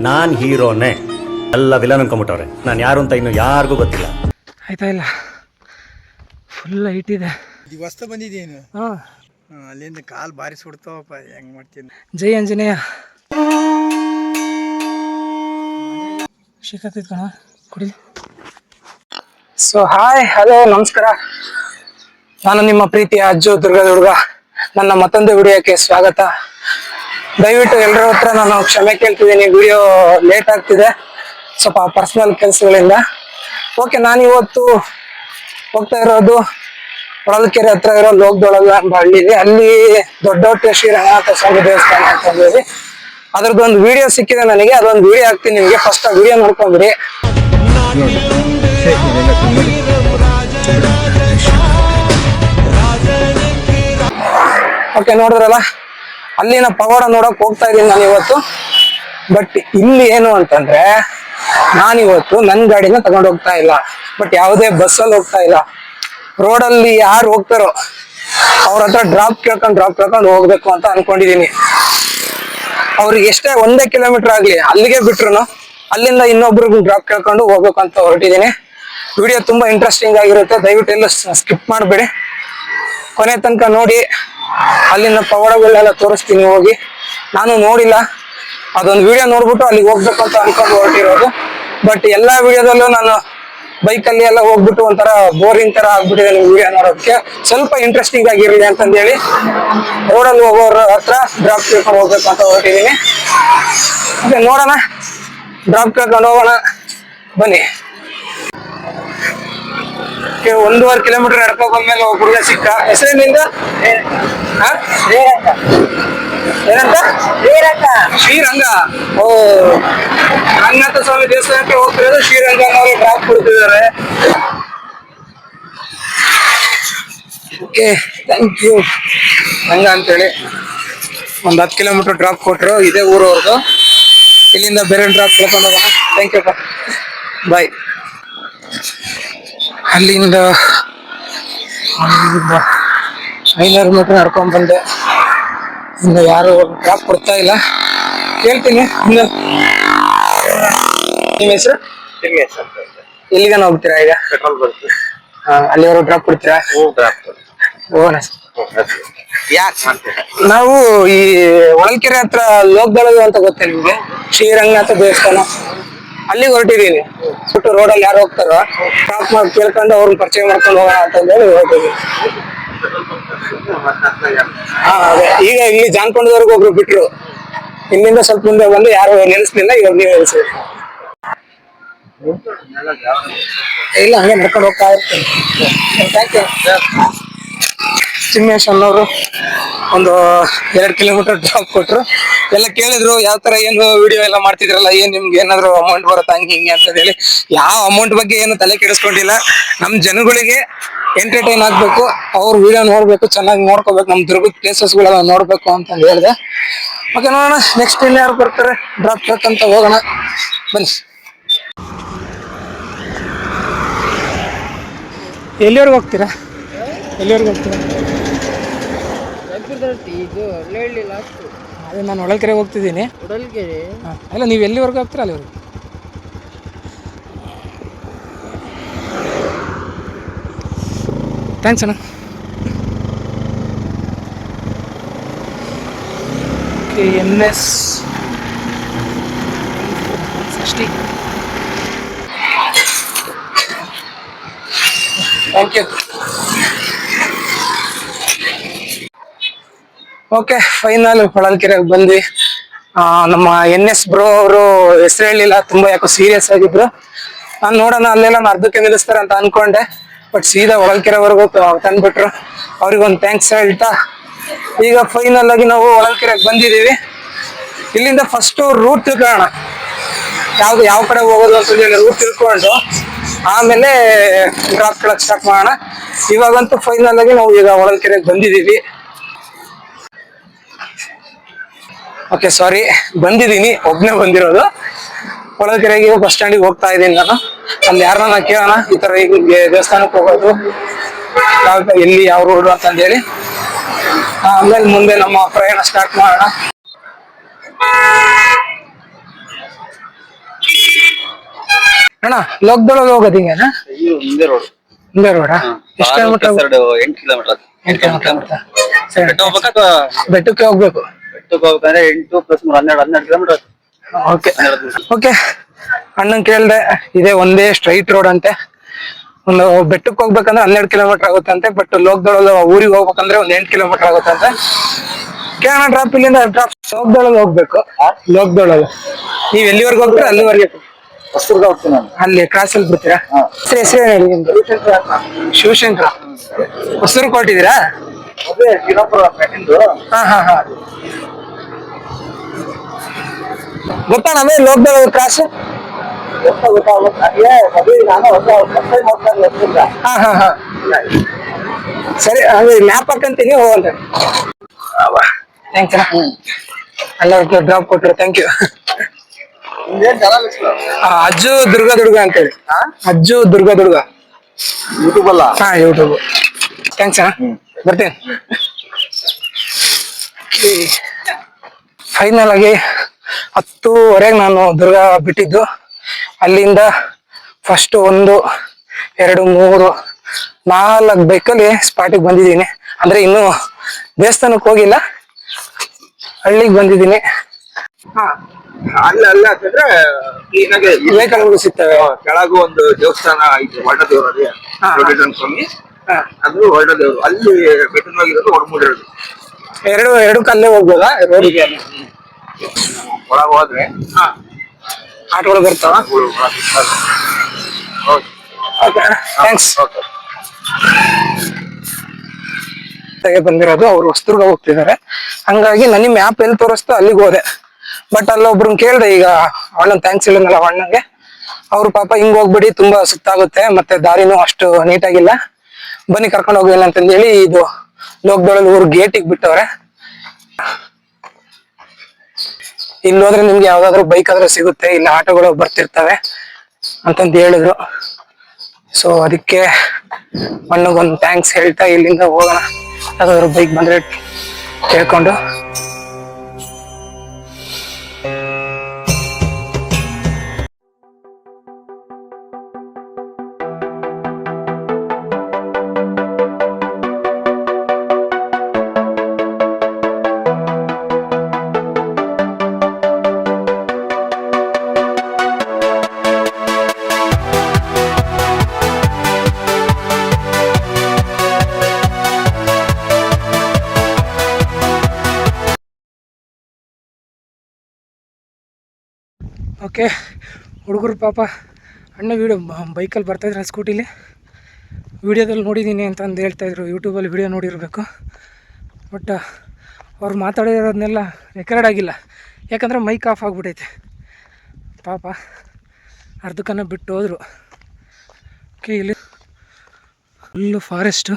ನಾನು ಹೀರೋನೇ, ಎಲ್ಲ ವಿಲನ್ ಅನ್ಕೊಂಬಿಟ್ಟವ್ರೆ. ನಾನು ಯಾರು ಅಂತ ಇನ್ನು ಯಾರಿಗೂ ಗೊತ್ತಿಲ್ಲ. ಆಯ್ತಾ ಇಲ್ಲ, ಫುಲ್ ಹೈಟ್ ಇದೆ. ಈಗ ಹೊಸ್ತ ಬಂದಿದ್ದೀನಿ. ಹಾಂ, ಅಲ್ಲಿಂದ ಕಾಲು ಬಾರಿ ಸುಡ್ತಾವಪ್ಪ, ಹೆಂಗೆ ಮಾಡ್ತೀನಿ. ಜೈ ಆಂಜನೇಯ. ಶಿಖತ್ ಕಣ ಕುಡಿ. ಸೊ ಹಾಯ್, ಹಲೋ, ನಮಸ್ಕಾರ. ನಾನು ನಿಮ್ಮ ಪ್ರೀತಿಯ ಅಜ್ಜು ದುರ್ಗದ ಹುಡುಗ. ನನ್ನ ಮತ್ತೊಂದು ವಿಡಿಯೋಕ್ಕೆ ಸ್ವಾಗತ. ದಯವಿಟ್ಟು ಎಲ್ಲರ ಹತ್ರ ನಾನು ಕ್ಷಮೆ ಕೇಳ್ತಿದ್ದೀನಿ, ವಿಡಿಯೋ ಲೇಟ್ ಆಗ್ತಿದೆ ಸ್ವಲ್ಪ ಪರ್ಸನಲ್ ಕೆಲಸಗಳಿಂದ. ಓಕೆ, ನಾನು ಇವತ್ತು ಹೋಗ್ತಾ ಇರೋದು ಹೊಳಲ್ಕೆರೆ ಹತ್ರ ಇರೋ ಲೋಕದೊಳಗ ಎಂಬ ಹಳ್ಳಿಲಿ. ಅಲ್ಲಿ ದೊಡ್ಡ ಶ್ರೀರಂಗನಾಥ ಸ್ವಾಮಿ ದೇವಸ್ಥಾನ ಅಂತ ಹೇಳಿ ಅದ್ರದ್ದೊಂದು ವಿಡಿಯೋ ಸಿಕ್ಕಿದೆ ನನಗೆ. ಅದೊಂದು ವಿಡಿಯೋ ಹಾಕ್ತೀನಿ ನಿಮಗೆ. ಫಸ್ಟ್ ಆ ವಿಡಿಯೋ ನೋಡ್ಕೊಂಡ್ಬಿಡಿ. ಓಕೆ, ನೋಡಿದ್ರಲ್ಲ, ಅಲ್ಲಿನ ಪವಾಡ ನೋಡಕ್ ಹೋಗ್ತಾ ಇದ್ದೀನಿ ನಾನು ಇವತ್ತು. ಬಟ್ ಇಲ್ಲಿ ಏನು ಅಂತಂದ್ರೆ, ನಾನಿವತ್ತು ನನ್ನ ಗಾಡಿನ ತಗೊಂಡು ಹೋಗ್ತಾ ಇಲ್ಲ, ಬಟ್ ಯಾವುದೇ ಬಸ್ಸಲ್ಲಿ ಹೋಗ್ತಾ ಇಲ್ಲ. ರೋಡಲ್ಲಿ ಯಾರು ಹೋಗ್ತಾರೋ ಅವ್ರ ಹತ್ರ ಡ್ರಾಪ್ ಕೇಳ್ಕೊಂಡು ಹೋಗ್ಬೇಕು ಅಂತ ಅನ್ಕೊಂಡಿದೀನಿ. ಅವ್ರಿಗೆ ಎಷ್ಟೇ 1 ಕಿಲೋಮೀಟರ್ ಆಗ್ಲಿ ಅಲ್ಲಿಗೆ ಬಿಟ್ರು ಅಲ್ಲಿಂದ ಇನ್ನೊಬ್ರಿಗೆ ಡ್ರಾಪ್ ಕೇಳ್ಕೊಂಡು ಹೋಗ್ಬೇಕು ಅಂತ ಹೊರಟಿದ್ದೀನಿ. ವಿಡಿಯೋ ತುಂಬಾ ಇಂಟ್ರೆಸ್ಟಿಂಗ್ ಆಗಿರುತ್ತೆ, ದಯವಿಟ್ಟು ಎಲ್ಲ ಸ್ಕಿಪ್ ಮಾಡಬೇಡಿ, ಕೊನೆ ತನಕ ನೋಡಿ. ಅಲ್ಲಿನ ಪವಾಡಗಳೆಲ್ಲ ತೋರಿಸ್ತೀನಿ ಹೋಗಿ. ನಾನು ನೋಡಿಲ್ಲ, ಅದೊಂದು ವಿಡಿಯೋ ನೋಡ್ಬಿಟ್ಟು ಅಲ್ಲಿಗೆ ಹೋಗ್ಬೇಕು ಅಂತ ಅನ್ಕೊಂಡು ಹೊರಟಿರೋದು. ಬಟ್ ಎಲ್ಲಾ ವಿಡಿಯೋದಲ್ಲೂ ನಾನು ಬೈಕಲ್ಲಿ ಎಲ್ಲ ಹೋಗ್ಬಿಟ್ಟು ಒಂಥರ ಬೋರಿಂಗ್ ತರ ಆಗ್ಬಿಟ್ಟಿದೆ ನಿಮ್ಗೆ ವಿಡಿಯೋ ನೋಡೋದಕ್ಕೆ. ಸ್ವಲ್ಪ ಇಂಟ್ರೆಸ್ಟಿಂಗ್ ಆಗಿರಲಿ ಅಂತಂದೇಳಿ ರೋಡಲ್ಲಿ ಹೋಗೋರ ಹತ್ರ ಡ್ರಾಪ್ ಕೇಳ್ಕೊಂಡು ಹೋಗ್ಬೇಕು ಅಂತ ಹೊರಟಿದ್ದೀನಿ. ಅದೇ ನೋಡೋಣ, ಡ್ರಾಪ್ ಕೇಳ್ಕೊಂಡು ಹೋಗೋಣ ಬನ್ನಿ. 1.5 ಕಿಲೋಮೀಟರ್ ನಡ್ಕೊಂಡ್ ಬಂದ್ಮೇಲೆ ಒಬ್ಬ ಹುಡುಗ ಸಿಕ್ಕ. ಹೆಸರಿನಿಂದ ಏನಂತ? ಶ್ರೀರಂಗ. ಓ, ರಂಗನಾಥ ಸ್ವಾಮಿ ದೇವಸ್ಥಾನಕ್ಕೆ ಹೋಗ್ತಿರೋದು ಶ್ರೀರಂಗ ಅವರು ಡ್ರಾಪ್ ಕೊಡ್ತಿದ್ದಾರೆ. ಓಕೆ, ಥ್ಯಾಂಕ್ ಯು ರಂಗ ಅಂತೇಳಿ. 10 ಕಿಲೋಮೀಟರ್ ಡ್ರಾಪ್ ಕೊಟ್ರು, ಇದೇ ಊರವ್ರದ್ದು. ಇಲ್ಲಿಂದ ಬೇರೆ ಡ್ರಾಪ್ ಕೇಳ್ಕೊಂಡು ಹೋಗೋಣ. ಥ್ಯಾಂಕ್ ಯು, ಬಾಯ್. ಅಲ್ಲಿಂದ 500 ಮೀಟರ್ ನಡ್ಕೊಂಡ್ ಬಂದೆ. ಇನ್ನು ಯಾರು ಡ್ರಾಪ್ ಕೊಡ್ತಾ ಇಲ್ಲ. ಕೇಳ್ತೀನಿ. ನಿಮ್ಮ ಹೆಸರು? ಎಲ್ಲಿಗಾನ ಹೋಗ್ತೀರಾ ಈಗ? ಪೆಟ್ರೋಲ್ ಬರುತ್ತೆ. ಅಲ್ಲಿವರೆಗೂ ಡ್ರಾಪ್ ಕೊಡ್ತೀರಾ? ಹೋಗೋಣ. ನಾವು ಈ ಹೊಳಲ್ಕೆರೆ ಹತ್ರ ಲೋಕದೊಳಗ ಅಂತ ಗೊತ್ತೇ ನಿಮ್ಗೆ? ಶ್ರೀರಂಗನಾಥ ದೇವಸ್ಥಾನ, ಅಲ್ಲಿಗೆ ಹೊರಟಿದೀನಿ. ಸುಟ್ಟು ರೋಡಲ್ಲಿ ಯಾರು ಹೋಗ್ತಾರೋ ಡ್ರಾಪ್ ಮಾಡಿ ಕೇಳ್ಕೊಂಡು ಅವ್ರನ್ನ ಪರಿಚಯ ಮಾಡ್ಕೊಂಡು ಹೋಗೋಣ ಅಂತ ಹೇಳಿ ಹೊರಟಿದೀನಿ. ಅದೇ ಈಗ ಇಲ್ಲಿ ಜಾನ್ಕೊಂಡದವರೆಗೂ ಒಬ್ರು ಬಿಟ್ರು, ಇಲ್ಲಿಂದ ಸ್ವಲ್ಪ ಮುಂದೆ ಬಂದು ಯಾರು ನೆನೆಸ್ಲಿಲ್ಲ. ಇವಾಗ ನೀವು ನೆನೆಸಿ. ಇಲ್ಲ, ಹಂಗೆ ನಡ್ಕೊಂಡು ಹೋಗ್ತಾ ಇರ್ತೀನಿ. ಚಿನ್ಮೇಶ್ ಅನ್ನೋರು ಒಂದು 2 ಕಿಲೋಮೀಟರ್ ಡ್ರಾಪ್ ಕೊಟ್ರು. ಎಲ್ಲ ಕೇಳಿದ್ರು, ಯಾವ ತರ ಏನು ವಿಡಿಯೋ ಎಲ್ಲ ಮಾಡ್ತಿದ್ರಲ್ಲ, ಏನ್ ನಿಮ್ಗೆ ಏನಾದ್ರು ಅಮೌಂಟ್ ಬರುತ್ತಾ ಹಂಗೆ ಹಿಂಗೆ ಅಂತ ಹೇಳಿ. ಯಾವ ಅಮೌಂಟ್ ಬಗ್ಗೆ ಏನು ತಲೆ ಕೆಡಿಸ್ಕೊಂಡಿಲ್ಲ. ನಮ್ ಜನಗಳಿಗೆ ಎಂಟರ್ಟೈನ್ ಆಗ್ಬೇಕು, ಅವ್ರ ವಿಡಿಯೋ ನೋಡ್ಬೇಕು, ಚೆನ್ನಾಗಿ ನೋಡ್ಕೋಬೇಕು, ನಮ್ ದುರ್ಗದ ಪ್ಲೇಸಸ್ ಗಳೆಲ್ಲ ನೋಡ್ಬೇಕು ಅಂತ ಹೇಳಿದೆ. ಓಕೆ, ನೋಡೋಣ ನೆಕ್ಸ್ಟ್ ಇನ್ನು ಯಾರು ಬರ್ತಾರೆ ಡ್ರಾಪ್ ಕೇಳ್ಕಂತ ಹೋಗೋಣ ಬನ್ನಿ. ಎಲ್ಲಿವರೆಗೂ ಹೋಗ್ತೀರಾ? ಎಲ್ಲಿವರೆಗೂ ಹೋಗ್ತೀರಾ? ಅದೇ ನಾನು ಹೊಳಲ್ಕೆರೆ ಹೋಗ್ತಿದ್ದೀನಿ. ಅಲ್ಲ, ನೀವು ಎಲ್ಲಿವರೆಗೂ ಹೋಗ್ತೀರಾ ಅಲ್ಲಿವರೆಗೂ? ಥ್ಯಾಂಕ್ಸ್ ಅಣ್ಣ. NS 60. Thank you. Okay, final ಹೊಳಲ್ಕೆರೆಗೆ ಬಂದ್ವಿ. ನಮ್ಮ NS ಬ್ರೋ ಅವರು ಹೆಸರು ಹೇಳಿಲ್ಲ, ತುಂಬಾ ಯಾಕೋ ಸೀರಿಯಸ್ ಆಗಿದ್ರು. ನಾನು ನೋಡೋಣ ಅಲ್ಲೆಲ್ಲ ಅರ್ಧಕ್ಕೆ ನಿಲ್ಲಿಸ್ತಾರೆ ಅಂತ ಅನ್ಕೊಂಡೆ, ಬಟ್ ಸೀದಾ ಹೊಳಲ್ಕೆರೆವರೆಗೂ ತಂದ್ಬಿಟ್ರು. ಅವ್ರಿಗೊಂದು ಥ್ಯಾಂಕ್ಸ್ ಹೇಳ್ತಾ ಈಗ ಫೈನಲ್ ಆಗಿ ನಾವು ಹೊಳಲ್ಕೆರೆಗೆ ಬಂದಿದ್ದೀವಿ. ಇಲ್ಲಿಂದ ಫಸ್ಟ್ ರೂಟ್ ತಿಳ್ಕೊಳ್ಳೋಣ, ಯಾವ ಕಡೆ ಹೋಗೋದು ಅಂತ ಹೇಳಿ ರೂಟ್ ತಿಳ್ಕೊಂಡು ಆಮೇಲೆ ಡ್ರಾಪ್ ಕೇಳಕ್ ಸ್ಟಾರ್ಟ್ ಮಾಡೋಣ. ಇವಾಗಂತೂ ಫೈನಲ್ ಆಗಿ ನಾವು ಈಗ ಹೊಳಲ್ಕೆರೆಗೆ ಬಂದಿದ್ದೀವಿ. ಓಕೆ, ಸಾರಿ, ಬಂದಿದ್ದೀನಿ, ಒಬ್ನೇ ಬಂದಿರೋದು. ಹೊಳಲ್ಕೆರೆಗೆ ಬಸ್ ಸ್ಟ್ಯಾಂಡಿಗೆ ಹೋಗ್ತಾ ಇದ್ದೀನಿ ನಾನು. ಅಲ್ಲಿ ಯಾರನ್ನ ಕೇಳೋಣ, ಈ ತರ ಈಗ ದೇವಸ್ಥಾನಕ್ಕೆ ಹೋಗೋದು ಎಲ್ಲಿ ಯಾವ ರೋಡು ಅಂತಂದೇಳಿ. ಆಮೇಲೆ ಮುಂದೆ ನಮ್ಮ ಪ್ರಯಾಣ ಸ್ಟಾರ್ಟ್ ಮಾಡೋಣ. ಅಣ್ಣ ಲೋಕದೊಳಗೆ ಹೋಗೋದು ಹಿಂಗೇನಾ? ಮುಂದೆ ರೋಡ್ ಹಿಂದೆ ರೋಡಾ? ಎಷ್ಟು ಕಿಲೋಮೀಟರ್? 8 ಕಿಲೋಮೀಟರ್. 8 ಕಿಲೋಮೀಟರ್. ಸರಿ, ಬೆಟ್ಟ ಹೋಗ್ಬೇಕಾ ಬೆಟ್ಟಕ್ಕೆ ಹೋಗ್ಬೇಕು. ಬೆಟ್ಟಕ್ಕೆ ಹೋಗ್ಬೇಕಂದ್ರೆ 8 + 3 12 ಕಿಲೋಮೀಟರ್. Okay okay. ಅಣ್ಣನ್ ಕೇಳ್ದೆ, ಇದೇ ಒಂದೇ ಸ್ಟ್ರೈಟ್ ರೋಡ್ ಅಂತೆ. ಒಂದು ಬೆಟ್ಟಕ್ಕೆ ಹೋಗ್ಬೇಕಂದ್ರೆ 12 ಕಿಲೋಮೀಟರ್ ಆಗುತ್ತಂತೆ. ಬಟ್ ಲೋಕದೊಳಗೆ ಊರಿಗೆ ಹೋಗ್ಬೇಕಂದ್ರೆ ಒಂದು 8 ಕಿಲೋಮೀಟರ್ ಆಗುತ್ತಂತೆ. ಕೇಳೋಣ, ಡ್ರಾಪ್ ಇಲ್ಲಿಂದ ಡ್ರಾಪ್ ಲೋಕದೊಳಗೆ ಹೋಗ್ಬೇಕು. ಲೋಕದೊಳಗೆ ನೀವ್ ಎಲ್ಲಿವರೆಗೆ ಹೋಗ್ತೀರಾ ಅಲ್ಲಿವರೆಗೆ? ಹೊಸದುರ್ಗ ಹೋಗ್ತೀನಿ ನಾನು. ಅಲ್ಲಿ ಕ್ರಾಸ್ ಅಲ್ಲಿ ಬಿಡ್ತೀರಾ? ಹೆಸರು ಹೇಳಿ ನಿಮ್ದು? ಶಿವಶಂಕರ. ಹೊಸದುರ್ಗ ಕೊಟ್ಟಿದ್ದೀರಾ? ಅದೇ ಶ್ರೀರಾಮ್ಪುರ ಪ್ಯಾಟಿಂದು. ಹಾ ಹಾ ಹಾ. ಗೊತ್ತಾ ನಮಗೆ ಲೋಕದೊಳಗೆ ಕ್ರಾಸ್? ಹಾ ಹಾ ಹಾ. ಸರಿ, ಅದು ಮ್ಯಾಪ್ ಹಾಕಂತೀನಿ, ಹೋಗಂತ. ಥ್ಯಾಂಕ್ಸ್ ಅಣ್ಣ, ಎಲ್ಲ ಡ್ರಾಪ್ ಕೊಟ್ರು, ಥ್ಯಾಂಕ್ ಯು. ಅಜ್ಜು ದುರ್ಗ ಅಂತೇಳಿ. ಅಜ್ಜು ದುರ್ಗ ಯೂಟ್ಯೂಬ್ ಅಲ್ಲ? ಹಾ, ಯೂಟ್ಯೂಬ್. ಥ್ಯಾಂಕ್ಸ್ ಅಣ್ಣ, ಬರ್ತೀನಿ. ಫೈನಲ್ ಆಗಿ 10:30 ನಾನು ದುರ್ಗ ಬಿಟ್ಟಿದ್ದು. ಅಲ್ಲಿಂದ ಫಸ್ಟ್ 1, 2, 3, 4 ಬೈಕಲ್ಲಿ ಸ್ಪಾಟಿಗೆ ಬಂದಿದ್ದೀನಿ. ಅಂದ್ರೆ ಇನ್ನು ದೇವಸ್ಥಾನಕ್ಕೆ ಹೋಗಿಲ್ಲ, ಹಳ್ಳಿಗೆ ಬಂದಿದ್ದೀನಿ. ಅಲ್ಲಿ ಹಾಕಿದ್ರೆ ವೆಹಿಕಲ್ಗಳು ಸಿಗ್ತವೆ. ಕೆಳಗೂ ಒಂದು ದೇವಸ್ಥಾನ ಐತೆ, ವರ್ಣ ದೇವರು. ಅದೇ ಸ್ವಾಮಿ, ಅದು ವರ್ಣ ದೇವರು. ಅಲ್ಲಿ ಬೆಟ್ಟದೊಳಗಿರೋದು ಹೊರಮೂಡಿರೋದು. ಎರಡು ಕಲ್ಲೇ ಹೋಗ್ಬೋದಾ ರೋಡಿಗೆ? ಒಳಗೆ ಹೋದ್ರೆ ಆಟೋಗಳು ಬರ್ತಾವ. ಥ್ಯಾಂಕ್ಸ್. ಬಂದಿರೋದು ಅವ್ರು ಹೊಸದುರ್ಗ ಹೋಗ್ತಿದ್ದಾರೆ. ಹಂಗಾಗಿ ನನಗೆ ಮ್ಯಾಪ್ ಎಲ್ಲಿ ತೋರಿಸ್ತು ಅಲ್ಲಿಗೆ ಹೋದೆ. ಬಟ್ ಅಲ್ಲೊಬ್ರನ್ನ ಕೇಳ್ದೆ, ಈಗ ಅಣ್ಣನ್ ಥ್ಯಾಂಕ್ಸ್ ಹೇಳಿದ್ನಲ್ಲ ಅಣ್ಣಂಗೆ. ಅವ್ರು ಪಾಪ ಹಿಂಗ್ ಹೋಗ್ಬಿಡಿ, ತುಂಬಾ ಸುತ್ತಾಗುತ್ತೆ, ಮತ್ತೆ ದಾರಿನೂ ಅಷ್ಟು ನೀಟಾಗಿಲ್ಲ, ಬನ್ನಿ ಕರ್ಕೊಂಡು ಹೋಗಿಲ್ಲ ಅಂತಂದೇಳಿ ಇದು ಲೋಕದೊಳಗೆ ಊರು ಗೇಟಿಗೆ ಬಿಟ್ಟವ್ರೆ. ಇಲ್ಲಿ ಹೋದ್ರೆ ನಿಮ್ಗೆ ಯಾವ್ದಾದ್ರು ಬೈಕ್ ಆದ್ರೂ ಸಿಗುತ್ತೆ, ಇಲ್ಲ ಆಟೋಗಳು ಬರ್ತಿರ್ತವೆ ಅಂತಂದು ಹೇಳಿದ್ರು. ಸೊ ಅದಕ್ಕೆ ಅಣ್ಣಗೊಂದು ಥ್ಯಾಂಕ್ಸ್ ಹೇಳ್ತಾ ಇಲ್ಲಿಂದ ಹೋಗೋಣ. ಯಾವ್ದಾದ್ರು ಬೈಕ್ ಬಂದ್ರೆ ಕೇಳ್ಕೊಂಡು. ಓಕೆ, ಹುಡುಗರು ಪಾಪ ಅಣ್ಣ ಬೈಕಲ್ಲಿ ಬರ್ತಾಯಿದ್ರು, ಸ್ಕೂಟಿಲಿ ವೀಡಿಯೋದಲ್ಲಿ ನೋಡಿದ್ದೀನಿ ಅಂತಂದು ಹೇಳ್ತಾಯಿದ್ರು. ಯೂಟ್ಯೂಬಲ್ಲಿ ವೀಡಿಯೋ ನೋಡಿರಬೇಕು. ಬಟ್ ಅವ್ರು ಮಾತಾಡಿರೋದನ್ನೆಲ್ಲ ರೆಕಾರ್ಡ್ ಆಗಿಲ್ಲ, ಯಾಕಂದರೆ ಮೈಕ್ ಆಫ್ ಆಗಿಬಿಟ್ಟೈತೆ. ಪಾಪ ಅರ್ಧಕ್ಕನ್ನ ಬಿಟ್ಟು ಹೋದರು. ಓಕೆ, ಇಲ್ಲಿ ಫುಲ್ಲು ಫಾರೆಸ್ಟು.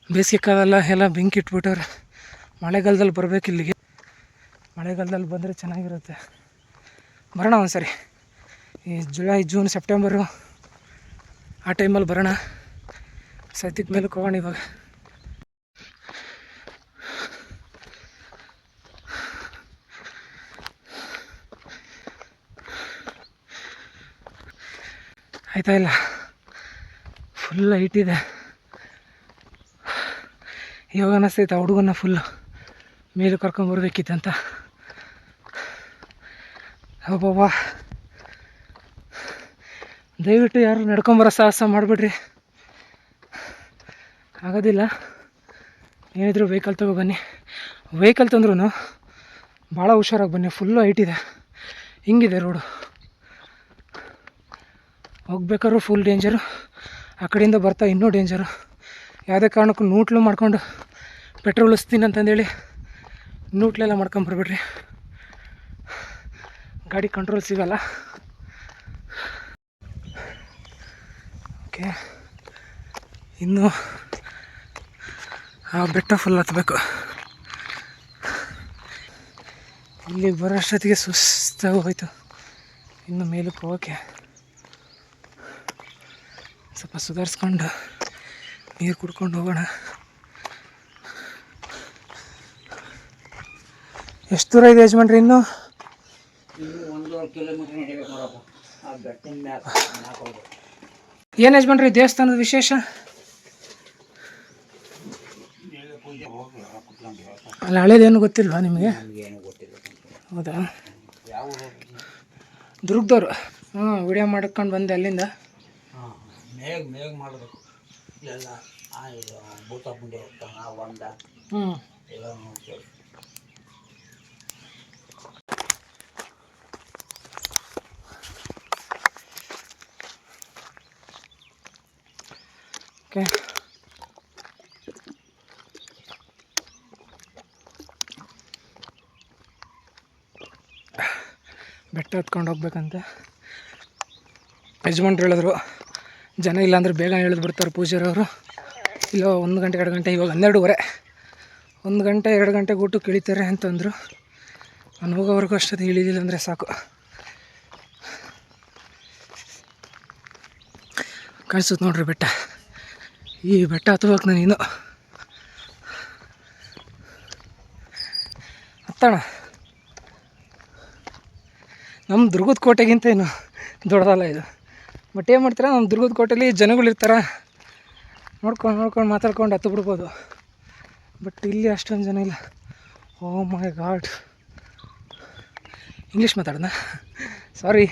ಬೇಸಿಗೆ ಕಾಲ ಎಲ್ಲ ಬೆಂಕಿ ಇಟ್ಬಿಟ್ಟವ್ರೆ. ಮಳೆಗಾಲದಲ್ಲಿ ಬರಬೇಕು ಇಲ್ಲಿಗೆ. ಮಳೆಗಾಲದಲ್ಲಿ ಬಂದರೆ ಚೆನ್ನಾಗಿರುತ್ತೆ. ಬರೋಣ ಒಂದ್ಸರಿ, ಈ ಜುಲೈ, ಜೂನ್, ಸೆಪ್ಟೆಂಬರು ಆ ಟೈಮಲ್ಲಿ ಬರೋಣ. ಸದ್ಯಕ್ಕೆ ಮೇಲಕ್ಕೆ ಹೋಗೋಣ ಇವಾಗ. ಆಯ್ತಾ ಇಲ್ಲ, ಫುಲ್ ಹೈಟ್ ಇದೆ. ಇವಾಗ ಅನ್ನಿಸ್ತೈತೆ ಆ ಹುಡುಗನ್ನ ಫುಲ್ಲು ಮೇಲೆ ಕರ್ಕೊಂಬರ್ಬೇಕಿತ್ತಂತ. ಅಬ್ಬಬ್ಬಾ, ದಯವಿಟ್ಟು ಯಾರು ನಡ್ಕೊಂಬರೋ ಸಾಹಸ ಮಾಡಿಬಿಡ್ರಿ, ಆಗೋದಿಲ್ಲ. ಏನಿದ್ರು ವೆಹಿಕಲ್ ತಗೋ ಬನ್ನಿ. ವೆಹಿಕಲ್ ತಂದ್ರೂ ಭಾಳ ಹುಷಾರಾಗಿ ಬನ್ನಿ. ಫುಲ್ಲು ಹೈಟ್ ಇದೆ, ಹಿಂಗಿದೆ ರೋಡು. ಹೋಗ್ಬೇಕಾದ್ರೂ ಫುಲ್ ಡೇಂಜರು, ಆ ಕಡೆಯಿಂದ ಬರ್ತಾ ಇನ್ನೂ ಡೇಂಜರು. ಯಾವುದೇ ಕಾರಣಕ್ಕೂ ನೂಟ್ಲು ಮಾಡ್ಕೊಂಡು ಪೆಟ್ರೋಲ್ ಉಳಿಸ್ತೀನಿ ಅಂತಂದೇಳಿ ನೂಟ್ಲೆಲ್ಲ ಮಾಡ್ಕೊಂಬರ್ಬಿಡ್ರಿ, ಗಾಡಿ ಕಂಟ್ರೋಲ್ ಸಿಗಲ್ಲ. ಓಕೆ, ಇನ್ನು ಆ ಬೆಟ್ಟ ಫುಲ್ ಹತ್ತಬೇಕು. ಇಲ್ಲಿಗೆ ಬರೋ ಅಷ್ಟೊತ್ತಿಗೆ ಸುಸ್ತಾಗಿ ಹೋಯ್ತು. ಇನ್ನು ಮೇಲಕ್ಕೆ ಹೋಗೋಕ್ಕೆ ಸ್ವಲ್ಪ ಸುಧಾರಿಸ್ಕೊಂಡು ನೀರು ಕುಡ್ಕೊಂಡು ಹೋಗೋಣ. ಎಷ್ಟು ದೂರ ಇದೆ ಯಜಮಾನ್ರಿ? ಇನ್ನು 1 ಕಿಲೋಮೀಟರ್ ನಡಿಬೇಕು ನೋಡಪ್ಪ. ಏನು ಯಜಮಾನ್ರಿ ದೇವಸ್ಥಾನದ ವಿಶೇಷ? ಅಲ್ಲ ಹಳೇದೇನು ಗೊತ್ತಿಲ್ವಾ ನಿಮಗೆ? ಹೌದಾ, ದುರ್ಗದವ್ರು. ವಿಡಿಯೋ ಮಾಡ್ಕೊಂಡು ಬಂದೆ ಅಲ್ಲಿಂದ. ಮೇಘ ಮಾಡಬೇಕು ಎಲ್ಲ ಭೂತ ಮುಂಡೆ ಹೊಂದ ಎಲ್ಲ ನೋಡ್ತೇವೆ. ಓಕೆ, ಬೆಟ್ಟ ಹತ್ಕೊಂಡು ಹೋಗ್ಬೇಕಂತೆ. ಯಜಮಾನ್ರು ಹೇಳಿದ್ರು ಜನ ಇಲ್ಲಾಂದ್ರೆ ಬೇಗ ಇಳಿದು ಬಿಡ್ತಾರೆ ಪೂಜಾರವರು. ಇಲ್ಲ 1 ಗಂಟೆ 2 ಗಂಟೆ, ಇವಾಗ 12:30, 1 ಗಂಟೆ 2 ಗಂಟೆಗೆ ಊಟಕ್ಕೆ ಇಳಿತಾರೆ ಅಂತಂದರು. ನಾನು ಹೋಗೋವರೆಗೂ ಅಷ್ಟೊತ್ತಿಗೆ ಇಳಿಲಿಲ್ಲ ಅಂದರೆ ಸಾಕು. ಕಾಣಿಸುತ್ತೆ ನೋಡ್ರಿ ಬೆಟ್ಟ. ಈ ಬೆಟ್ಟ ಹತ್ತಬೇಕು ನಾನು ಇನ್ನು. ಹತ್ತೋಣ. ನಮ್ಮ ದುರ್ಗದ ಕೋಟೆಗಿಂತ ಏನು ದೊಡ್ಡದಲ್ಲ ಇದು. ಬಟ್ ಏನು ಮಾಡ್ತಾರೆ, ನಮ್ಮ ದುರ್ಗದ ಕೋಟೆಯಲ್ಲಿ ಜನಗಳಿರ್ತಾರೆ, ನೋಡ್ಕೊಂಡು ಮಾತಾಡ್ಕೊಂಡು ಹತ್ತು ಬಿಡ್ಬೋದು. ಬಟ್ ಇಲ್ಲಿ ಅಷ್ಟೊಂದು ಜನ ಇಲ್ಲ. ಓ ಮೈ ಗಾಡ್, ಇಂಗ್ಲೀಷ್ ಮಾತಾಡೋಣ, ಸಾರಿ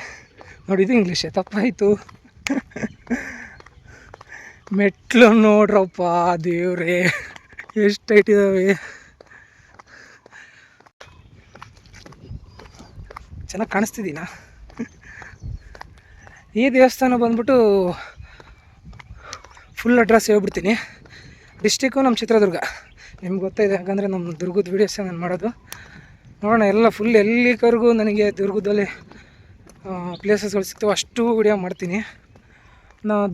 ನೋಡಿದ್ದು ಇಂಗ್ಲೀಷೇ ತಪ್ಪಾಯಿತು. ಮೆಟ್ಲು ನೋಡ್ರಪ್ಪ ದೇವ್ರೇ, ಎಷ್ಟು ಟೈಟ್ ಇದ್ದಾವೆ. ಚೆನ್ನಾಗಿ ಕಾಣಿಸ್ತಿದ್ದೀನಾ? ಈ ದೇವಸ್ಥಾನ ಬಂದ್ಬಿಟ್ಟು ಫುಲ್ ಅಡ್ರೆಸ್ ಹೇಳ್ಬಿಡ್ತೀನಿ. ಡಿಸ್ಟಿಕ್ಕು ನಮ್ಮ ಚಿತ್ರದುರ್ಗ, ನಿಮ್ಗೆ ಗೊತ್ತಾಯಿದೆ, ಯಾಕಂದರೆ ನಮ್ಮ ದುರ್ಗದ ವೀಡಿಯೋಸೇ ನಾನು ಮಾಡೋದು. ನೋಡೋಣ ಎಲ್ಲ ಫುಲ್ ಎಲ್ಲಿವರೆಗೂ ನನಗೆ ದುರ್ಗದಲ್ಲಿ ಪ್ಲೇಸಸ್ಗಳು ಸಿಗ್ತವೆ ಅಷ್ಟು ವೀಡಿಯೋ ಮಾಡ್ತೀನಿ.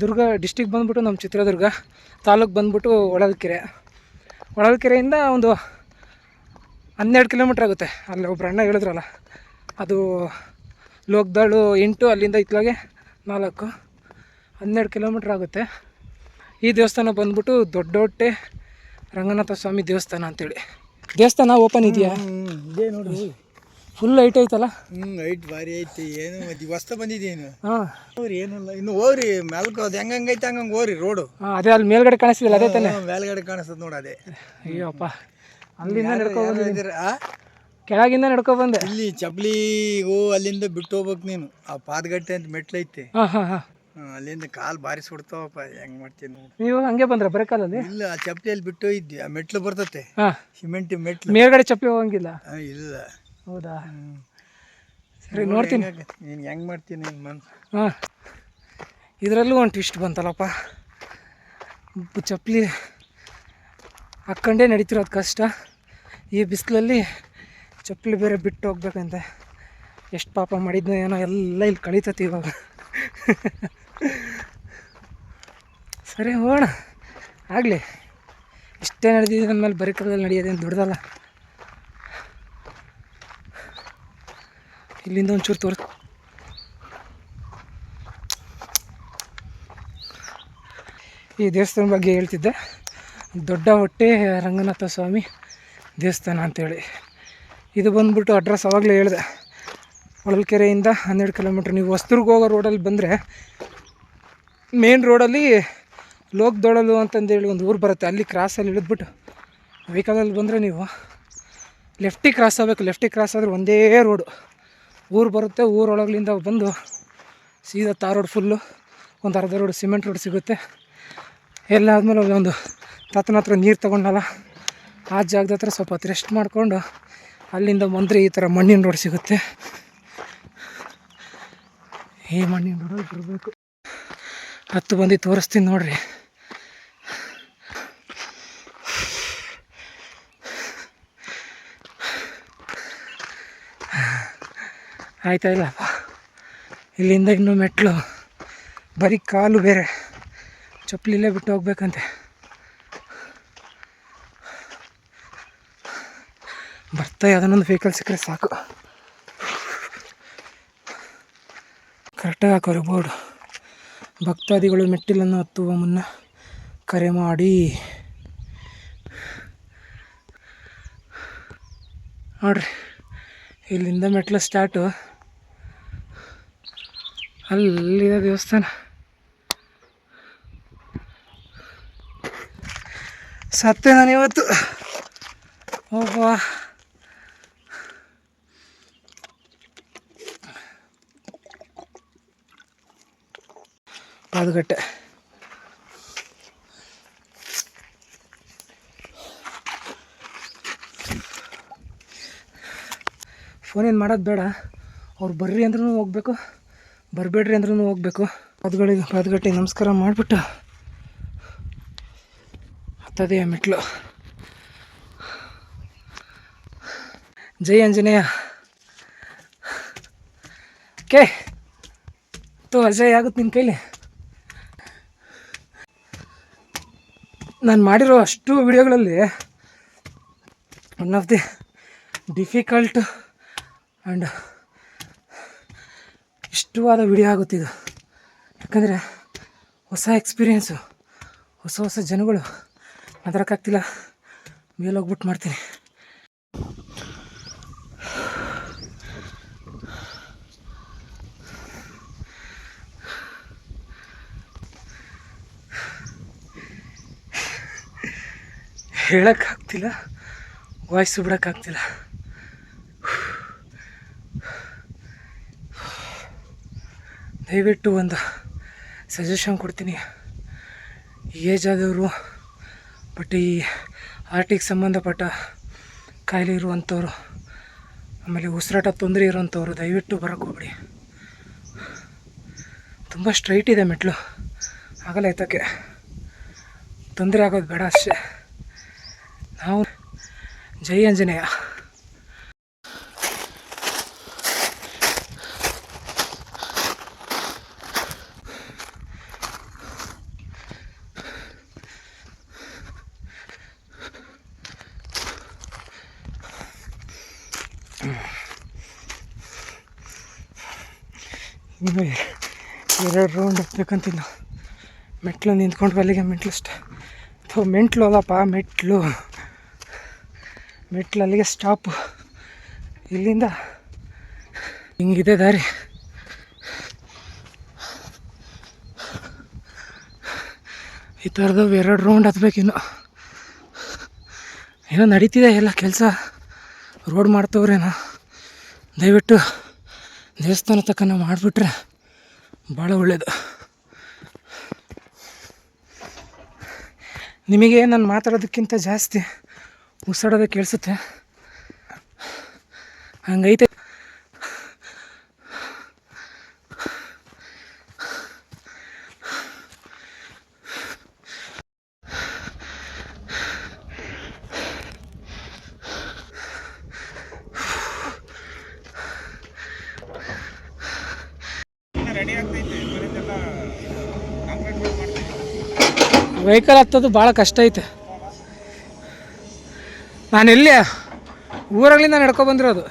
ದುರ್ಗ ಡಿಸ್ಟಿಕ್ ಬಂದ್ಬಿಟ್ಟು ನಮ್ಮ ಚಿತ್ರದುರ್ಗ, ತಾಲೂಕು ಬಂದ್ಬಿಟ್ಟು ಹೊಳಲ್ಕೆರೆಯಿಂದ ಒಂದು 12 ಕಿಲೋಮೀಟ್ರ್ ಆಗುತ್ತೆ. ಅಲ್ಲಿ ಒಬ್ರು ಅಣ್ಣ ಹೇಳಿದ್ರಲ್ಲ, ಅದು ಲೋಕದಾಳು 8, ಅಲ್ಲಿಂದ ಇತ್ಲಾಗೆ 4, 12 ಕಿಲೋಮೀಟ್ರ್ ಆಗುತ್ತೆ. ಈ ದೇವಸ್ಥಾನ ಬಂದ್ಬಿಟ್ಟು ದೊಡ್ಡೊಟ್ಟೆ ರಂಗನಾಥ ಸ್ವಾಮಿ ದೇವಸ್ಥಾನ ಅಂತೇಳಿ. ದೇವಸ್ಥಾನ ಓಪನ್ ಇದೆಯಾ? ಇದೇ ನೋಡಿ, ಫುಲ್ ಹೈಟ್ ಐತಲ್ಲ. ಹೈಟ್ ಭಾರಿ ಐತಿ. ಏನು ಮತ್ತೆ ಹೊಸ್ತ ಬಂದಿದ್ದೇನು? ಹಾಂ, ಹೋಗ್ರಿ, ಏನಿಲ್ಲ, ಇನ್ನು ಹೋಗ್ರಿ ಮ್ಯಾಲ್ಕ. ಅದು ಹೆಂಗೈತೆ ಹಂಗಂಗೆ ಹೋಗ್ರಿ ರೋಡು. ಅದೇ ಅಲ್ಲಿ ಮೇಲ್ಗಡೆ ಕಾಣಿಸ್ತಿಲ್ಲ, ಅದೇ ತಾನೆ ಮೇಲ್ಗಡೆ ಕಾಣಿಸ್ತದೆ ನೋಡಿ, ಅದೇ. ಅಯ್ಯಪ್ಪ, ಅಲ್ಲಿಂದ ನಡ್ಕೊಬಂದಿದ್ದೀರ? ಕೆಳಗಿಂದ ನಡ್ಕೊಬಂದೆ. ಇಲ್ಲಿ ಚಪ್ಲಿ ಅಲ್ಲಿಂದ ಬಿಟ್ಟು ಹೋಗ್ಬೇಕು ನೀನು. ಆ ಪಾದಗಟ್ಟೆ ಅಂತ ಮೆಟ್ಲೈತೆ, ಅಲ್ಲಿಂದ ಕಾಲು ಬಾರಿ ಸುಡ್ತಾವಪ್ಪ. ಹೆಂಗ್ ಮಾಡ್ತೀನಿ ನೀವು? ಹಂಗೆ ಬಂದ್ರ ಬರೀ ಕಾಲಲ್ಲಿ? ಇಲ್ಲ, ಆ ಚಪ್ಲಿಯಲ್ಲಿ ಬಿಟ್ಟು ಇದ್ವಿ. ಆ ಮೆಟ್ಲು ಬರ್ತತೆ, ಸಿಮೆಂಟ್ ಮೆಟ್ಲು. ಮೇಲ್ಗಡೆ ಚಪ್ಪಲಿ ಹೋಗಂಗಿಲ್ಲ? ಇಲ್ಲ. ಹೌದಾ? ಸರಿ, ನೋಡ್ತೀನಿ. ನೀನು ಹೆಂಗ್ ಮಾಡ್ತೀನಿ ಇದರಲ್ಲೂ ಒಂದು ಟ್ವಿಸ್ಟ್ ಬಂತಲ್ಲಪ್ಪ. ಚಪ್ಪಲಿ ಹಾಕ್ಕೊಂಡೇ ನಡೀತಿರೋದು ಕಷ್ಟ. ಈ ಬಿಸಿಲಲ್ಲಿ ಚಪ್ಪಲಿ ಬೇರೆ ಬಿಟ್ಟು ಹೋಗ್ಬೇಕಂತೆ. ಎಷ್ಟು ಪಾಪ ಮಾಡಿದ್ನೋ ಏನೋ, ಎಲ್ಲ ಇಲ್ಲಿ ಕಳೀತತಿ ಇವಾಗ. ಸರಿ, ಹೋಗೋಣ, ಆಗಲಿ. ಇಷ್ಟೇ ನಡೆದಿದೆ ನನ್ನ ಮೇಲೆ, ಬರೀ ಕಾಲದಲ್ಲಿ ನಡೆಯೋದೇನು ದೊಡ್ಡದಲ್ಲ. ಇಲ್ಲಿಂದ ಒಂಚೂರು ತೋರಿಸ್. ಈ ದೇವಸ್ಥಾನ ಬಗ್ಗೆ ಹೇಳ್ತಿದ್ದೆ, ದೊಡ್ಡ ಹೊಟ್ಟೆ ರಂಗನಾಥ ಸ್ವಾಮಿ ದೇವಸ್ಥಾನ ಅಂತೇಳಿ. ಇದು ಬಂದ್ಬಿಟ್ಟು ಅಡ್ರೆಸ್ ಆವಾಗಲೇ ಹೇಳಿದೆ, ಹೊಳಲ್ಕೆರೆಯಿಂದ 12 ಕಿಲೋಮೀಟ್ರ್. ನೀವು ಹೊಸದುರ್ಗ ಹೋಗೋ ರೋಡಲ್ಲಿ ಬಂದರೆ, ಮೇನ್ ರೋಡಲ್ಲಿ ಲೋಕದೊಳಲು ಅಂತಂದೇಳಿ ಒಂದು ಊರು ಬರುತ್ತೆ. ಅಲ್ಲಿ ಕ್ರಾಸಲ್ಲಿ ಇಳಿದ್ಬಿಟ್ಟು ವೆಹಿಕಲಲ್ಲಿ ಬಂದರೆ ನೀವು ಲೆಫ್ಟಿಗೆ ಕ್ರಾಸ್ ಆಗಬೇಕು. ಲೆಫ್ಟಿಗೆ ಕ್ರಾಸ್ ಆದರೆ ಒಂದೇ ರೋಡು ಊರು ಬರುತ್ತೆ. ಊರೊಳಗಲಿಂದ ಬಂದು ಸೀದಾ ತಾರ್ ರೋಡ್ ಫುಲ್ಲು, ಒಂದು ಅರ್ಧ ರೋಡ್ ಸಿಮೆಂಟ್ ರೋಡ್ ಸಿಗುತ್ತೆ. ಎಲ್ಲ ಆದಮೇಲೆ ಒಂದು ತಾತನ ಹತ್ರ ನೀರು ತೊಗೊಂಡಲ್ಲ, ಆ ಜಾಗದ ಹತ್ರ ಸ್ವಲ್ಪ ಹೊತ್ತು ರೆಸ್ಟ್ ಮಾಡಿಕೊಂಡು ಅಲ್ಲಿಂದ ಬಂದರೆ ಈ ಥರ ಮಣ್ಣಿನ ರೋಡ್ ಸಿಗುತ್ತೆ. ಈ ಮಣ್ಣಿನ ರೋಡಲ್ಲಿ ಬರಬೇಕು. ಹತ್ತು ಬಂದು ತೋರಿಸ್ತೀನಿ ನೋಡ್ರಿ. ಆಯ್ತಾ ಇಲ್ಲಪ್ಪ, ಇಲ್ಲಿಂದ ಇನ್ನೂ ಮೆಟ್ಲು, ಬರೀ ಕಾಲು ಬೇರೆ, ಚಪ್ಪಲಿಲ್ಲೇ ಬಿಟ್ಟು ಹೋಗ್ಬೇಕಂತೆ. ಬರ್ತಾ ಯಾವುದನ್ನೊಂದು ವೆಹಿಕಲ್ ಸಿಕ್ಕರೆ ಸಾಕು. ಕರೆಕ್ಟಾಗಿ ಹಾಕೋರು ಬೋರ್ಡು. ಭಕ್ತಾದಿಗಳು ಮೆಟ್ಟಿಲನ್ನು ಹತ್ತುವ ಮುನ್ನ ಕರೆ ಮಾಡಿ. ನೋಡ್ರಿ, ಇಲ್ಲಿಂದ ಮೆಟ್ಲು ಸ್ಟಾರ್ಟು. ಅಲ್ಲಿದೆ ದೇವಸ್ಥಾನ. ಸತ್ತೆ ನಾನು ಇವತ್ತು. ಒಬ್ಬ ಪಾದಗಟ್ಟೆ. ಫೋನೇನು ಮಾಡೋದು ಬೇಡ, ಅವ್ರು ಬರ್ರಿ ಅಂದ್ರೂ ಹೋಗ್ಬೇಕು, ಬರಬೇಡ್ರಿ ಅಂದ್ರೂ ಹೋಗ್ಬೇಕು. ಪಾದಗಟ್ಟೆ ನಮಸ್ಕಾರ ಮಾಡಿಬಿಟ್ಟು ಹತ್ತದೇ ಮೆಟ್ಲು. ಜೈ ಆಂಜನೇಯ. ಕೆ ತೋ ಅಜಯ್ ಆಗುತ್ತೆ ನಿನ್ನ ಕೈಲಿ. ನಾನು ಮಾಡಿರೋ ಅಷ್ಟು ವಿಡಿಯೋಗಳಲ್ಲಿ one of the difficult and ಇಷ್ಟವಾದ ವಿಡಿಯೋ ಆಗುತ್ತಿದ್ದು. ಯಾಕಂದರೆ ಹೊಸ ಎಕ್ಸ್ಪೀರಿಯೆನ್ಸು, ಹೊಸ ಜನಗಳು ಮಾತಾಡೋಕ್ಕಾಗ್ತಿಲ್ಲ, ಮೇಲೋಗ್ಬಿಟ್ಟು ಮಾಡ್ತೀನಿ. ಹೇಳೋಕ್ಕಾಗ್ತಿಲ್ಲ, ವಾಯ್ಸು ಬಿಡೋಕ್ಕಾಗ್ತಿಲ್ಲ. ದಯವಿಟ್ಟು ಒಂದು ಸಜೆಷನ್ ಕೊಡ್ತೀನಿ. ಏಜ್ ಆದವರು ಬಟ್ ಈ ಹಾರ್ಟಿಗೆ ಸಂಬಂಧಪಟ್ಟ ಕಾಯಿಲೆ ಇರುವಂಥವ್ರು, ಆಮೇಲೆ ಉಸಿರಾಟ ತೊಂದರೆ ಇರೋವಂಥವ್ರು ದಯವಿಟ್ಟು ಬರೋಕ್ಕೆ ಹೋಗ್ಬಿಡಿ. ತುಂಬ ಸ್ಟ್ರೈಟ್ ಇದೆ ಮೆಟ್ಲು, ಆಗಲ್ಲ ಎತ್ತಕ್ಕೆ. ತೊಂದರೆ ಆಗೋದು ಬೇಡ ಅಷ್ಟೇ. ನಾವು ಜೈ ಆಂಜನೇಯ. ಇನ್ನು 2 ರೌಂಡ್ ಹತ್ಬೇಕಂತಿಲ್ಲ. ಮೆಟ್ಲು ನಿಂತ್ಕೊಂಡು ಅಲ್ಲಿಗೆ ಮೆಟ್ಲಷ್ಟೆ. ಅಥವಾ ಮೆಟ್ಲು ಅಲ್ಲಪ್ಪ, ಮೆಟ್ಲು ಅಲ್ಲಿಗೆ ಸ್ಟಾಪು. ಇಲ್ಲಿಂದ ಹಿಂಗಿದೆ ದಾರಿ. ಈ ಥರದವು 2 ರೌಂಡ್ ಹತ್ಬೇಕಿನ್ನು. ಏನೋ ನಡೀತಿದೆ ಎಲ್ಲ ಕೆಲಸ, ರೋಡ್ ಮಾಡ್ತವ್ರೇನೋ. ದಯವಿಟ್ಟು ದೇವಸ್ಥಾನ ತಕ್ಕ ನಾವು ಮಾಡಿಬಿಟ್ರೆ ಭಾಳ ಒಳ್ಳೆಯದು. ನಿಮಗೆ ನಾನು ಮಾತಾಡೋದಕ್ಕಿಂತ ಜಾಸ್ತಿ ಉಸಿರಾಡೋದೇ ಕೇಳಿಸುತ್ತೆ, ಹಂಗೈತೆ. ವೆಹಿಕಲ್ ಹತ್ತೋದು ಭಾಳ ಕಷ್ಟ ಐತೆ. ನಾನು ಎಲ್ಲಿ ಊರಾಗ್ಲಿಂದ ನಡ್ಕೊಬಂದಿರೋದು.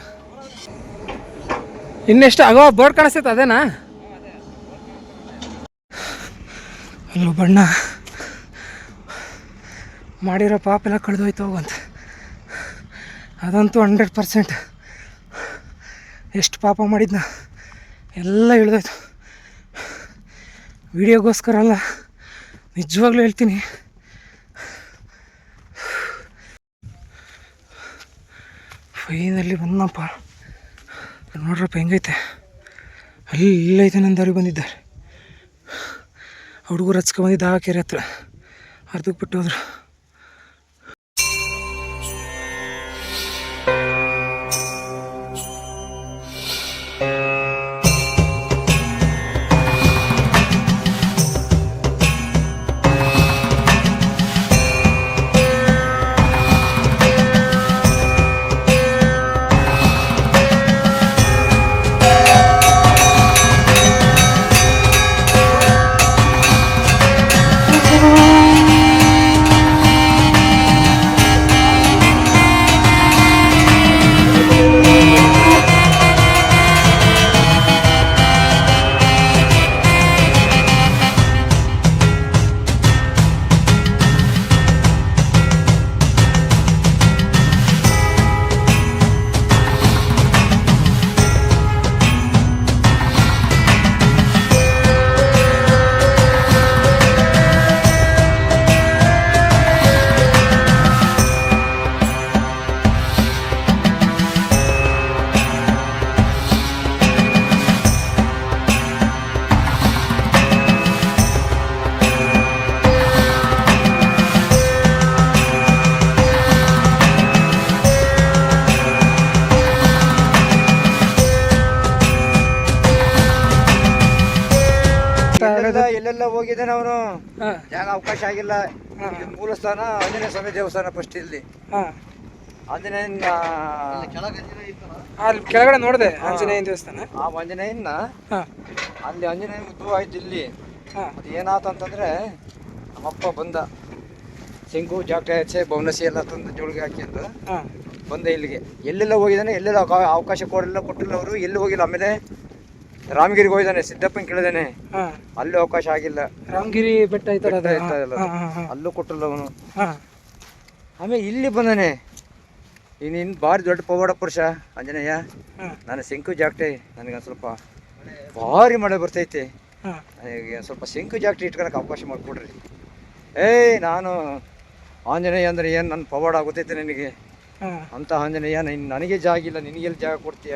ಇನ್ನೆಷ್ಟು ಆಗೋ ಬೋರ್ಡ್ ಕಾಣಿಸ್ತೈತೆ, ಅದೇನಾ? ಅಲ್ಲೂ ಬಣ್ಣ ಮಾಡಿರೋ ಪಾಪ ಎಲ್ಲ ಕಳೆದೋಯ್ತು ಹೋಗಂತ. ಅದಂತೂ 100%. ಎಷ್ಟು ಪಾಪ ಮಾಡಿದ್ನ ಎಲ್ಲ ಇಳಿದೋಯ್ತು. ವಿಡಿಯೋಗೋಸ್ಕರ ಅಲ್ಲ, ನಿಜವಾಗ್ಲೂ ಹೇಳ್ತೀನಿ. ಫೈನಲ್ಲಿ ಬಂದಪ್ಪ. ನೋಡ್ರಪ್ಪ ಹೆಂಗೈತೆ. ಅಲ್ಲೈತೆ ನನ್ನ ದಾರಿ ಬಂದಿದ್ದಾರೆ. ಹುಡುಗರು ಹಚ್ಕೊಂಬಂದಿದ್ದು ಆ ಕೆರೆ ಹತ್ರ ಅರ್ಧಕ್ಕೆ ಬಿಟ್ಟು ಹೋದ್ರು. ಎಲ್ಲೆಲ್ಲ ಹೋಗಿದ್ದಾನೆ ಅವನು, ಹಾ ಜಾಗ ಅವಕಾಶ ಆಗಿಲ್ಲ. ಇಲ್ಲಿ ಮೂಲ ಸ್ಥಾನ ಆಂಜನೇಯ ಸ್ವಾಮಿ ದೇವಸ್ಥಾನ ಫಸ್ಟ್ ಇಲ್ಲಿ. ಹಾ ಆಂಜನೇಯನ ಅಲ್ಲಿ ಕೆಳಗಡೆ ನೋಡಿದೆ ಆಂಜನೇಯ ದೇವಸ್ಥಾನ. ಆ ಆಂಜನೇಯನ ಹಾ ಅಲ್ಲಿ ಆಂಜನೇಯ ಮುದ್ದು ಆಯ್ತು ಇಲ್ಲಿ. ಹಾ ಅದು ಏನಾತಂತಂದ್ರೆ ನಮ್ಮಪ್ಪ ಬಂದ, ಶಂಕು ಜಾಕ್ಟೆ ಹಚ್ಚೆ ಬೌನಸಿ ಎಲ್ಲ ತಂದು ಜೋಳಿಗೆ ಹಾಕಿಂದು ಹಾ ಬಂದ ಇಲ್ಲಿಗೆ. ಎಲ್ಲೆಲ್ಲ ಹೋಗಿದ್ದಾನೆ, ಎಲ್ಲೆಲ್ಲ ಅವಕಾಶ ಕೊಟ್ಟಿಲ್ಲ ಅವರು, ಎಲ್ಲಿ ಹೋಗಿಲ್ಲ. ಆಮೇಲೆ ರಾಮಗಿರಿಗೆ ಹೋಗಿದ್ದಾನೆ, ಸಿದ್ದಪ್ಪನ ಕೇಳಿದಾನೆ, ಹಾ ಅಲ್ಲೂ ಅವಕಾಶ ಆಗಿಲ್ಲ. ರಾಮಗಿರಿ ಬೆಟ್ಟ ಐತಲ್ಲ ಅದು. ಅಲ್ಲೂ ಕೊಟ್ಟಿಲ್ಲ ಅವನು. ಹಾ ಆಮೇಲೆ ಇಲ್ಲಿ ಬಂದಾನೆ. ನೀನು ಭಾರಿ ದೊಡ್ಡ ಪವಾಡ ಪುರುಷ ಆಂಜನೇಯ, ನಾನು ಶಂಕು ಜಾಕ್ಟೆ, ನನಗೆ ಸ್ವಲ್ಪ ಭಾರಿ ಮಳೆ ಬರ್ತೈತೆ, ನನಗೆ ಸ್ವಲ್ಪ ಶಂಕು ಜಾಕ್ಟೆ ಇಟ್ಕೊಳಕ್ಕೆ ಅವಕಾಶ ಮಾಡಿಕೊಡ್ರಿ. ನಾನು ಆಂಜನೇಯ ಅಂದರೆ ಏನು, ನನ್ನ ಪವಾಡ ಗೊತ್ತೈತೆ ನಿನಗೆ ಅಂತ. ಆಂಜನೇಯ ನನಗೆ ಜಾಗ ಇಲ್ಲ, ನಿನಗೆಲ್ಲಿ ಜಾಗ ಕೊಡ್ತೀಯ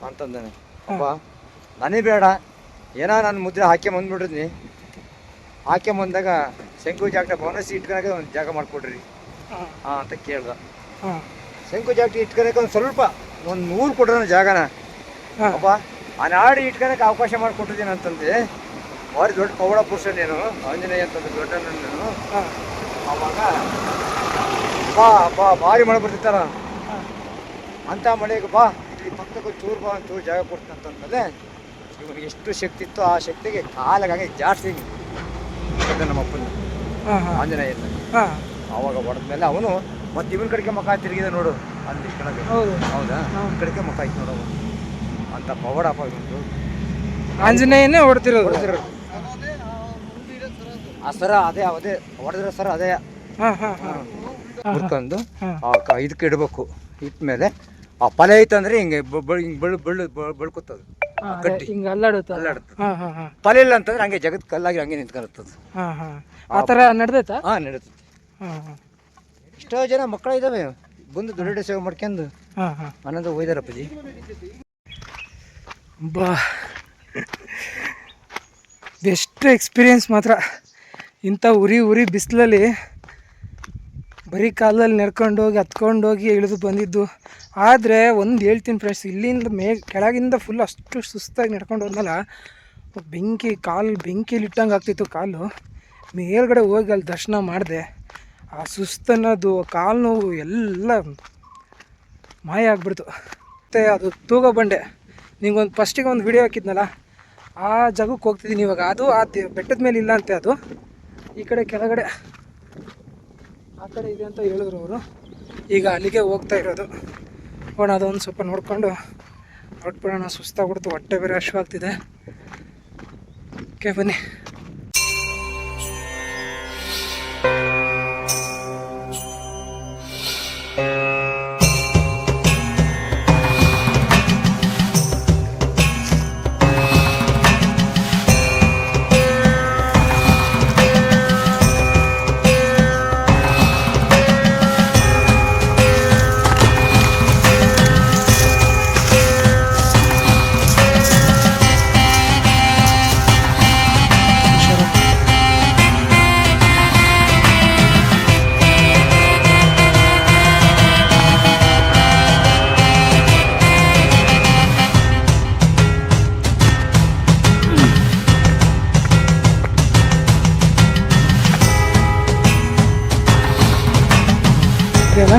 ಅಂತಂದಾನೆ. ಅಪ್ಪ ನನಗೆ ಬೇಡ, ಏನೋ ನಾನು ಮುದ್ರೆ ಹಾಕಿ ಬಂದ್ಬಿಡ್ರಿ, ಹಾಕಿ ಬಂದಾಗ ಶಂಕು ಜಾಕ್ಟೆ ಬೋನಸ್ ಇಟ್ಕೊಳಕ್ಕೆ ಒಂದು ಜಾಗ ಮಾಡಿಕೊಡ್ರಿ ಅಂತ ಕೇಳ್ದ. ಶಂಕು ಜಾಕ್ಟೆ ಇಟ್ಕೊಳಕ್ಕೆ ಒಂದು ಸ್ವಲ್ಪ ಒಂದು 100 ಕೊಡ್ರ ಜಾಗನ. ಅಪ್ಪ ಆ ನಾಡಿ ಇಟ್ಕೊಳಕ್ಕೆ ಅವಕಾಶ ಮಾಡಿಕೊಟ್ಟಿದ್ದೀನಿ ಅಂತಂದೆ. ಭಾರಿ ದೊಡ್ಡ ಪವಾಡ ಪುರುಷ ನೀನು ಆಂಜನೇಯ ಅಂತಂದ್ರೆ, ದೊಡ್ಡ ನಾನು. ಅವಾಗ ಬಾ ಭಾರಿ ಮಳೆ ಬರ್ತಿತ್ತಾರ ಅಂತ ಮಳೆಗೆ ಬಾ ಇಲ್ಲಿ ಪಕ್ಕಕ್ಕೆ ಚೂರು ಬಾ ಒಂಚೂರು ಜಾಗ ಕೊಡ್ತೀನಿ ಅಂತಂದ್ರೆ, ಇವನಿಗೆ ಎಷ್ಟು ಶಕ್ತಿ ಇತ್ತು ಆ ಶಕ್ತಿಗೆ ಕಾಲಾಗೆ ಜಾಸ್ತಿ ನಮ್ಮಪ್ಪನ ಆಂಜನೇಯ. ಅವಾಗ ಹೊಡೆದ್ಮೇಲೆ ಅವನು ಮತ್ತೆ ಇವನ ಕಡೆಗೆ ಮುಖ ತಿರುಗಿದೆ ನೋಡು, ಅಲ್ಲಿ ಕೆಳಗೆ. ಹೌದಾ, ಈ ಕಡೆಗೆ ಮುಖ ಆಯ್ತು ನೋಡು ಅಂತ ಪವಾಡಪ್ಪ ಇವನು. ಆಂಜನೇಯನೇ ಹೊಡ್ತಿರೋದು. ಆ ಸರ ಅದೇ ಹೊಡೆದ್ರೆ ಸರ ಅದೇ ಹುಡ್ಕೊಂಡು ಇದಕ್ಕೆ ಇಡ್ಬೇಕು. ಇಟ್ಮೇಲೆ ಆ ಪಲೆ ಐತಂದ್ರೆ ಹಿಂಗೆ ಬಳ್ಕೊತದು, ಗಟ್ಟಿ ಅಲ್ಲಾಡುತ್ತೆ. ಪಲೆ ಇಲ್ಲ ಅಂತಂದ್ರೆ ಹಂಗೆ ಜಗತ್ ಕಲ್ಲಾಗಿ ಹಂಗೆ ನಿಂತ್ಕೊಂಡಿರ್ತದೆ. ಆ ಥರ ನಡೆದೈತಾ? ಹಾಂ, ನಡೀತದೆ. ಎಷ್ಟೋ ಜನ ಮಕ್ಕಳ ಇದ್ದಾವೆ ಬಂದು ದೊಡ್ಡ ಸೇವೆ ಮಾಡ್ಕೊಂಡು ಆನಂದ ಹೋಯ್ದಾರಪ್ಪಜಿ. ಬಾ ಬೆಸ್ಟ್ ಎಕ್ಸ್ಪೀರಿಯನ್ಸ್ ಮಾತ್ರ. ಇಂಥ ಉರಿ ಬಿಸಿಲಲ್ಲಿ ಬರೀ ಕಾಲಲ್ಲಿ ನಡ್ಕೊಂಡೋಗಿ ಹತ್ಕೊಂಡೋಗಿ ಇಳಿದು ಬಂದಿದ್ದು. ಆದರೆ ಒಂದು ಹೇಳ್ತೀನಿ ಫ್ರೆಂಡ್ಸ್, ಇಲ್ಲಿಂದ ಕೆಳಗಿಂದ ಫುಲ್ ಅಷ್ಟು ಸುಸ್ತಾಗಿ ನಡ್ಕೊಂಡು ಹೋದ್ಮೇಲೆ ಬೆಂಕಿಲಿ ಇಟ್ಟಂಗೆ ಆಗ್ತಿತ್ತು ಕಾಲು. ಮೇಲ್ಗಡೆ ಹೋಗಿ ಅಲ್ಲಿ ದರ್ಶನ ಮಾಡಿದೆ. ಆ ಸುಸ್ತನ್ನೋದು, ಕಾಲು ನೋವು ಎಲ್ಲ ಮಾಯ ಆಗ್ಬಿಡ್ತು. ಮತ್ತು ಅದು ತೂಗ ಬಂಡೆ, ನಿಂಗೊಂದು ಫಸ್ಟಿಗೆ ಒಂದು ವಿಡಿಯೋ ಹಾಕಿದ್ನಲ್ಲ, ಆ ಜಾಗಕ್ಕೆ ಹೋಗ್ತಿದ್ದೀನಿ ಇವಾಗ. ಅದು ಆ ಬೆಟ್ಟದ ಮೇಲೆ ಇಲ್ಲ ಅಂತೆ, ಅದು ಈ ಕಡೆ ಕೆಳಗಡೆ ಆ ಕಡೆ ಇದೆ ಅಂತ ಹೇಳಿದ್ರು ಅವರು. ಈಗ ಅಲ್ಲಿಗೆ ಹೋಗ್ತಾ ಇರೋದು. ಹೋಗೋಣ, ಅದೊಂದು ಸ್ವಲ್ಪ ನೋಡಿಕೊಂಡು ಹೊರಟ್ಬಿಡೋಣ. ಸುಸ್ತಾಗ್ಬಿಡ್ತು, ಹೊಟ್ಟೆ ಬೇರೆ ಹಶ್ವಾಗ್ತಿದೆ. ಓಕೆ ಬನ್ನಿ. ಓಕೆನಾ?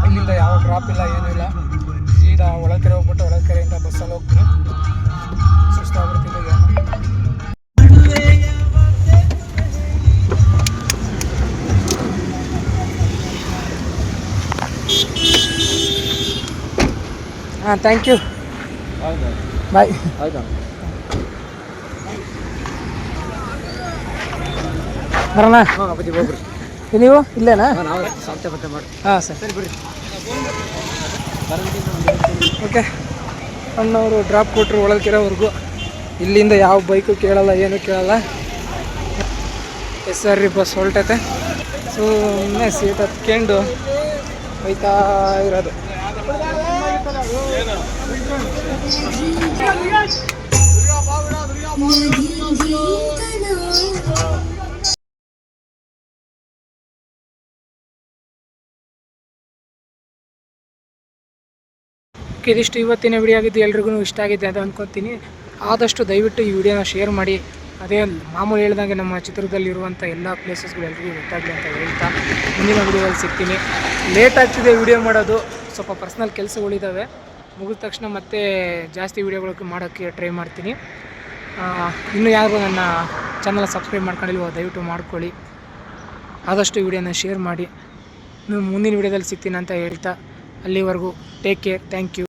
ಇಲ್ಲಿಂದ ಯಾವ ಡ್ರಾಪ್ ಇಲ್ಲ, ಏನಿಲ್ಲ. ಸೀದಾ ಒಳಕೆರೆ ಹೋಗ್ಬಿಟ್ಟು ಒಳಕೆರೆಯಿಂದ ಬಸ್ಸಲ್ಲಿ ಹೋಗ್ತೀನಿ. ಸುಸ್ತಾಗ್ಬಿಡ್ತಿದ್ದೆ. ಹಾಂ ಥ್ಯಾಂಕ್ ಯು ಬಾಯ್. ಬರೋಣ ನೀವು ಇಲ್ಲೇನಾ? ಹಾಂ ಸರ್ ಬಿಡಿ. ಓಕೆ ಅಣ್ಣವರು ಡ್ರಾಪ್ ಕೊಟ್ಟರು ಒಳಗಿರೋವರೆಗೂ. ಇಲ್ಲಿಂದ ಯಾವ ಬೈಕು ಕೇಳಲ್ಲ, ಏನು ಕೇಳಲ್ಲ. SR ಬಸ್ ಹೊರಟೈತೆ. ಸುಮ್ಮನೆ ಸೀಟ್ ಹತ್ಕೊಂಡು ಹೋಯ್ತಾ ಇರೋದು. ಇದಿಷ್ಟು ಇವತ್ತಿನ ವಿಡಿಯೋ ಆಗಿದ್ದು. ಎಲ್ರಿಗೂ ಇಷ್ಟ ಆಗಿದೆ ಅಂತ ಅಂದ್ಕೊತೀನಿ. ಆದಷ್ಟು ದಯವಿಟ್ಟು ಈ ವಿಡಿಯೋನ ಶೇರ್ ಮಾಡಿ. ಅದೇ ಮಾಮೂಲಿ ಹೇಳ್ದಂಗೆ ನಮ್ಮ ಚಿತ್ರದಲ್ಲಿರುವಂಥ ಎಲ್ಲ ಪ್ಲೇಸಸ್ಗಳು ಎಲ್ರಿಗೂ ಗೊತ್ತಾಗಲಿ ಅಂತ ಹೇಳ್ತಾ ಮುಂದಿನ ವಿಡಿಯೋದಲ್ಲಿ ಸಿಗ್ತೀನಿ. ಲೇಟ್ ಆಗ್ತಿದೆ ವಿಡಿಯೋ ಮಾಡೋದು, ಸ್ವಲ್ಪ ಪರ್ಸ್ನಲ್ ಕೆಲಸಗಳಿದ್ದಾವೆ. ಮುಗಿದ ತಕ್ಷಣ ಮತ್ತೆ ಜಾಸ್ತಿ ವಿಡಿಯೋಗಳು ಮಾಡೋಕ್ಕೆ ಟ್ರೈ ಮಾಡ್ತೀನಿ. ಇನ್ನೂ ಯಾರು ನನ್ನ ಚಾನಲ್ ಸಬ್ಸ್ಕ್ರೈಬ್ ಮಾಡ್ಕೊಂಡಿಲ್ವೋ ದಯವಿಟ್ಟು ಮಾಡ್ಕೊಳ್ಳಿ. ಆದಷ್ಟು ವಿಡಿಯೋನ ಶೇರ್ ಮಾಡಿ. ಮುಂದಿನ ವಿಡಿಯೋದಲ್ಲಿ ಸಿಗ್ತೀನಿ ಅಂತ ಹೇಳ್ತಾ ಅಲ್ಲಿವರೆಗೂ ಟೇಕ್ ಕೇರ್. Thank you.